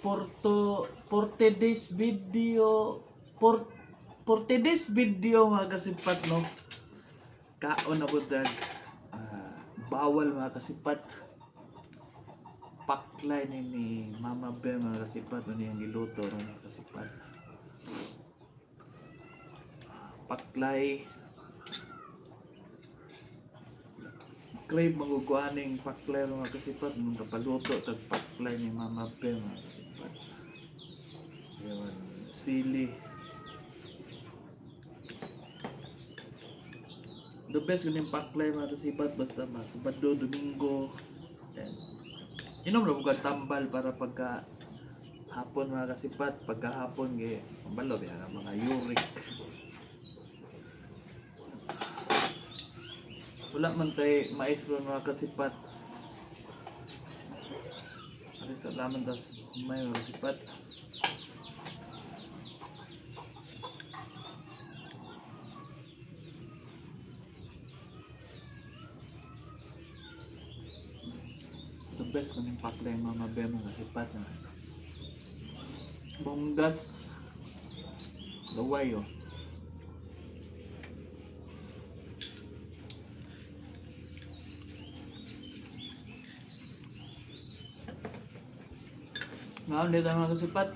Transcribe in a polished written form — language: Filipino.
for today's video, for today's video mga kasipat, no, kaon na po bawal mga kasipat, paklay ni Mama Bel mga kasipat, ano yung giluto mga kasipat, paklay crave maguguaning paklay mga kasipat, nung kapaluto tag paklay ni Mama Bel mga kasipat. Yun, sili. The best yun yung paklay mga kasipat, basta Sabado, Domingo. Then, inom na buka tambal para pagka hapon mga kasipat, pagka hapon balo yan ang mga uric. Wala man tayo maestro mga kasipat. Alis sa laman tas may mga kasipat. The best kung yung paklay Mama Bel mga kasipat na bonggas gaway oh. Ngayon dito mga kasipat,